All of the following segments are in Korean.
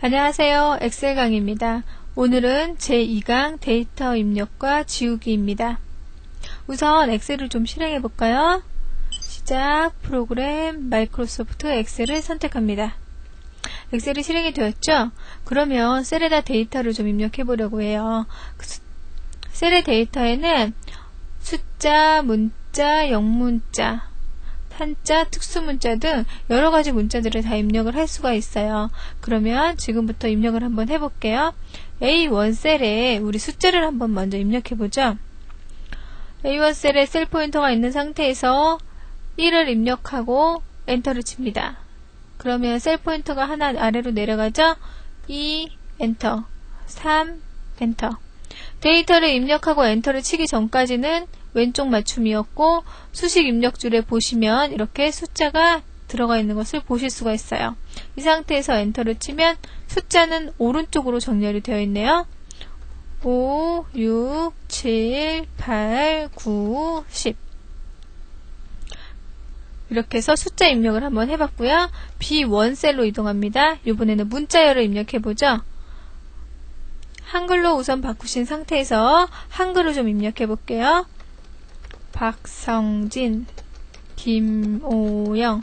안녕하세요. 엑셀 강의입니다. 오늘은 제2강 데이터 입력과 지우기입니다. 우선 엑셀을 좀 실행해 볼까요? 시작, 프로그램, 마이크로소프트 엑셀을 선택합니다. 엑셀이 실행이 되었죠? 그러면 셀에다 데이터를 좀 입력해 보려고 해요. 셀의 데이터에는 숫자, 문자, 영문자, 한자, 특수문자 등 여러가지 문자들을 다 입력을 할 수가 있어요. 그러면 지금부터 입력을 한번 해볼게요. A1 셀에 우리 숫자를 한번 먼저 입력해보죠. A1 셀에 셀 포인터가 있는 상태에서 1을 입력하고 엔터를 칩니다. 그러면 셀 포인터가 하나 아래로 내려가죠. 2, 엔터, 3, 엔터. 데이터를 입력하고 엔터를 치기 전까지는 왼쪽 맞춤이었고 수식 입력줄에 보시면 이렇게 숫자가 들어가 있는 것을 보실 수가 있어요. 이 상태에서 엔터를 치면 숫자는 오른쪽으로 정렬이 되어 있네요. 5, 6, 7, 8, 9, 10 이렇게 해서 숫자 입력을 한번 해봤고요. B1 셀로 이동합니다. 이번에는 문자열을 입력해보죠. 한글로 우선 바꾸신 상태에서 한글을 좀 입력해볼게요. 박성진, 김오영,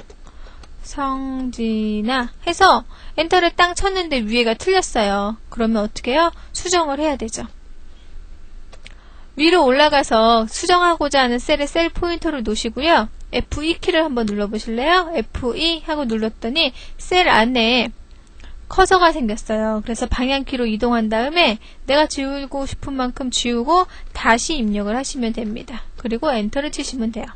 성진아 해서 엔터를 딱 쳤는데 위에가 틀렸어요. 그러면 어떻게 해요? 수정을 해야 되죠. 위로 올라가서 수정하고자 하는 셀에 셀 포인터를 놓으시고요. F2 키를 한번 눌러보실래요? F2 하고 눌렀더니 셀 안에 커서가 생겼어요. 그래서 방향키로 이동한 다음에 내가 지우고 싶은 만큼 지우고 다시 입력을 하시면 됩니다. 그리고 엔터를 치시면 돼요.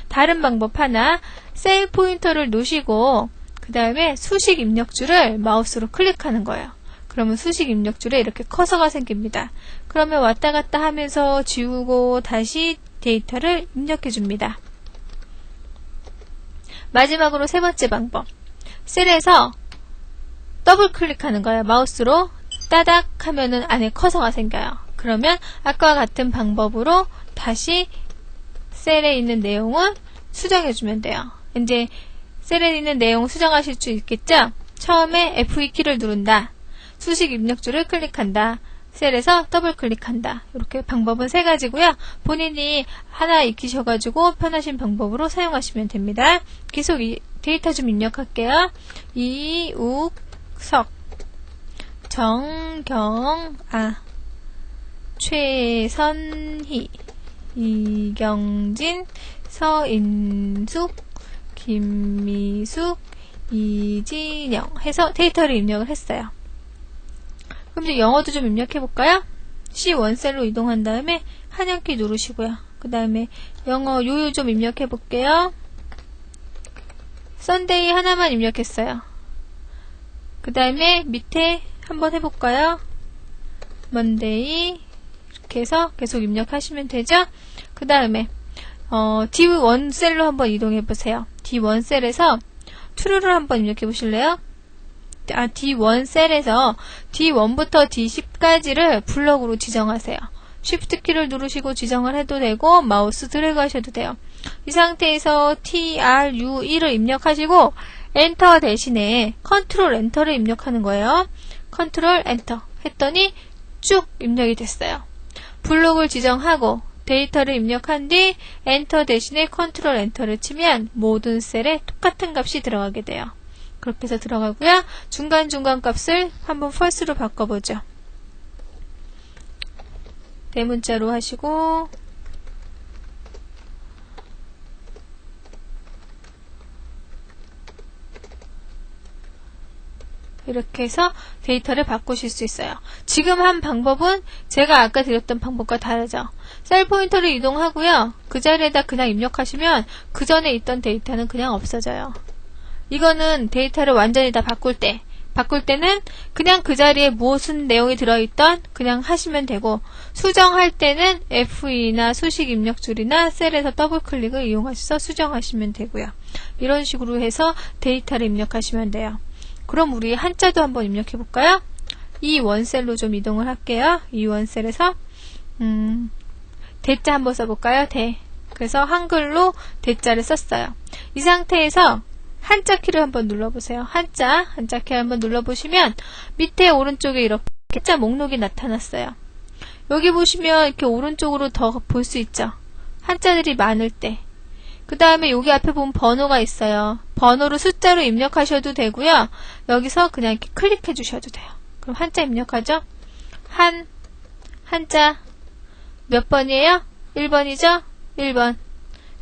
다른 방법 하나, 셀 포인터를 놓으시고 그 다음에 수식 입력줄을 마우스로 클릭하는 거예요. 그러면 수식 입력줄에 이렇게 커서가 생깁니다. 그러면 왔다 갔다 하면서 지우고 다시 데이터를 입력해 줍니다. 마지막으로 세 번째 방법, 셀에서 더블 클릭하는 거예요. 마우스로 따닥 하면은 안에 커서가 생겨요. 그러면 아까와 같은 방법으로 다시 셀에 있는 내용을 수정해주면 돼요. 이제 셀에 있는 내용 수정하실 수 있겠죠? 처음에 F2 키를 누른다. 수식 입력줄을 클릭한다. 셀에서 더블 클릭한다. 이렇게 방법은 세 가지고요. 본인이 하나 익히셔가지고 편하신 방법으로 사용하시면 됩니다. 계속 이 데이터 좀 입력할게요. 이욱석, 정경아, 최선희, 이경진, 서인숙, 김미숙, 이진영 해서 데이터를 입력을 했어요. 그럼 이제 영어도 좀 입력해 볼까요? C1 셀로 이동한 다음에 한영키 누르시고요. 그 다음에 영어 요요 좀 입력해 볼게요. 썬데이 하나만 입력했어요. 그 다음에 밑에 한번 해볼까요? 먼데이 이렇게 해서 계속 입력하시면 되죠? 그 다음에 D1 셀로 한번 이동해 보세요. D1 셀에서 true를 한번 입력해 보실래요? D1 셀에서 D1부터 D10까지를 블럭으로 지정하세요. Shift 키를 누르시고 지정을 해도 되고 마우스 드래그 하셔도 돼요. 이 상태에서 TRU1을 입력하시고 엔터 대신에 컨트롤 엔터를 입력하는 거예요. 컨트롤 엔터 했더니 쭉 입력이 됐어요. 블록을 지정하고 데이터를 입력한 뒤 엔터 대신에 컨트롤 엔터를 치면 모든 셀에 똑같은 값이 들어가게 돼요. 그렇게 해서 들어가고요. 중간중간 값을 한번 false로 바꿔보죠. 대문자로 하시고 이렇게 해서 데이터를 바꾸실 수 있어요. 지금 한 방법은 제가 아까 드렸던 방법과 다르죠. 셀 포인터를 이동하고요. 그 자리에다 그냥 입력하시면 그 전에 있던 데이터는 그냥 없어져요. 이거는 데이터를 완전히 다 바꿀 때는 그냥 그 자리에 무슨 내용이 들어있던 그냥 하시면 되고, 수정할 때는 F2나 수식 입력줄이나 셀에서 더블 클릭을 이용하셔서 수정하시면 되고요. 이런 식으로 해서 데이터를 입력하시면 돼요. 그럼 우리 한자도 한번 입력해 볼까요? E1 셀로 좀 이동을 할게요. E1 셀에서 대자 한번 써볼까요? 대. 그래서 한글로 대자를 썼어요. 이 상태에서 한자 키를 한번 눌러보세요. 한자 키 한번 눌러보시면 밑에 오른쪽에 이렇게 한자 목록이 나타났어요. 여기 보시면 이렇게 오른쪽으로 더 볼 수 있죠. 한자들이 많을 때. 그 다음에 여기 앞에 보면 번호가 있어요. 번호를 숫자로 입력하셔도 되고요. 여기서 그냥 이렇게 클릭해 주셔도 돼요. 그럼 한자 입력하죠. 한자 몇 번이에요? 1번이죠? 1번.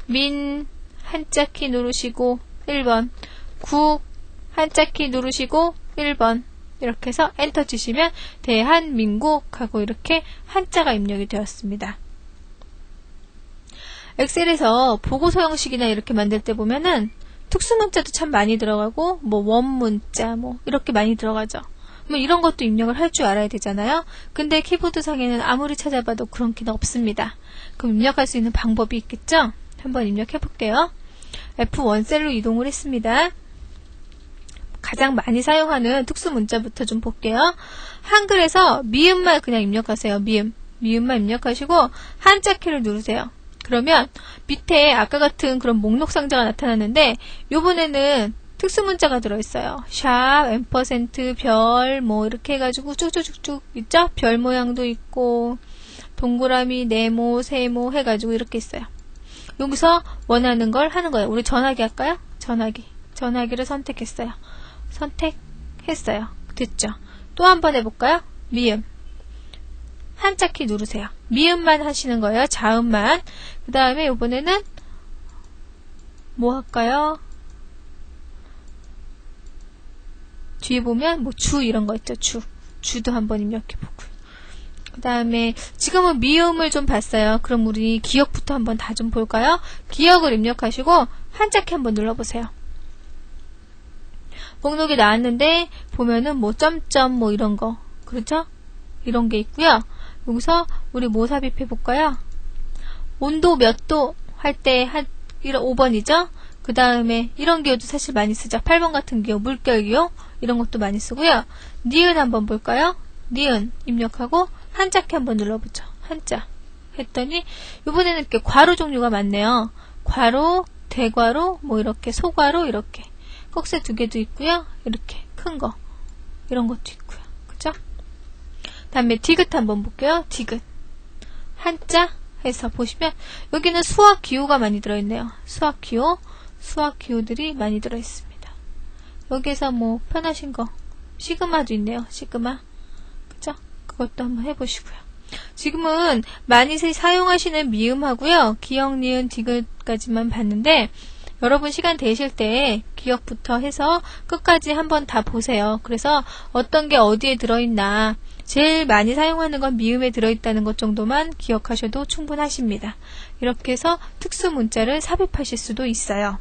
민 한자 키 누르시고 1번. 국 한자 키 누르시고 1번. 이렇게 해서 엔터 치시면 대한민국하고 이렇게 한자가 입력이 되었습니다. 엑셀에서 보고서 형식이나 이렇게 만들 때 보면은 특수문자도 참 많이 들어가고 뭐 원문자 뭐 이렇게 많이 들어가죠. 뭐 이런 것도 입력을 할 줄 알아야 되잖아요. 근데 키보드상에는 아무리 찾아봐도 그런 키는 없습니다. 그럼 입력할 수 있는 방법이 있겠죠? 한번 입력해 볼게요. F1 셀로 이동을 했습니다. 가장 많이 사용하는 특수문자부터 좀 볼게요. 한글에서 미음만 그냥 입력하세요. 미음만 입력하시고 한자 키를 누르세요. 그러면 밑에 아까 같은 그런 목록 상자가 나타났는데 요번에는 특수문자가 들어있어요. 샵, 앰퍼센트, 별, 뭐 이렇게 해가지고 쭉쭉쭉쭉 있죠? 별 모양도 있고 동그라미, 네모, 세모 해가지고 이렇게 있어요. 여기서 원하는 걸 하는 거예요. 우리 전화기 할까요? 전화기를 선택했어요. 선택했어요. 됐죠? 또 한 번 해볼까요? 미음. 한자 키 누르세요. 미음만 하시는 거예요. 자음만. 그 다음에 이번에는 뭐 할까요? 뒤에 보면 뭐 주 이런 거 있죠. 주도 한번 입력해보고요. 그 다음에 지금은 미음을 좀 봤어요. 그럼 우리 기억부터 한번 다 좀 볼까요? 기억을 입력하시고 한자 키 한번 눌러보세요. 목록이 나왔는데 보면은 뭐 점점 뭐 이런 거 그렇죠? 이런 게 있고요. 여기서 우리 뭐 삽입해 볼까요? 온도 몇 도 할 때 한 5번이죠? 그 다음에 이런 기호도 사실 많이 쓰죠. 8번 같은 기호, 물결 기호 이런 것도 많이 쓰고요. 니은 한번 볼까요? 니은 입력하고 한자 키 한번 눌러보죠. 한자 했더니 이번에는 이렇게 괄호 종류가 많네요. 괄호, 대괄호, 뭐 이렇게 소괄호 이렇게 꼭세 2개도 있고요. 이렇게 큰 거 이런 것도 있고요. 그죠? 다음에 디귿 한번 볼게요. 디귿 한자 해서 보시면 여기는 수학 기호가 많이 들어있네요. 수학 기호들이 많이 들어있습니다. 여기에서 뭐 편하신 거 시그마도 있네요. 시그마 그죠? 그것도 한번 해보시고요. 지금은 많이 사용하시는 미음하고요. 기역, 니은, 디귿까지만 봤는데 여러분 시간 되실 때 기억부터 해서 끝까지 한번 다 보세요. 그래서 어떤 게 어디에 들어있나 제일 많이 사용하는 건 미음에 들어있다는 것 정도만 기억하셔도 충분하십니다. 이렇게 해서 특수 문자를 삽입하실 수도 있어요.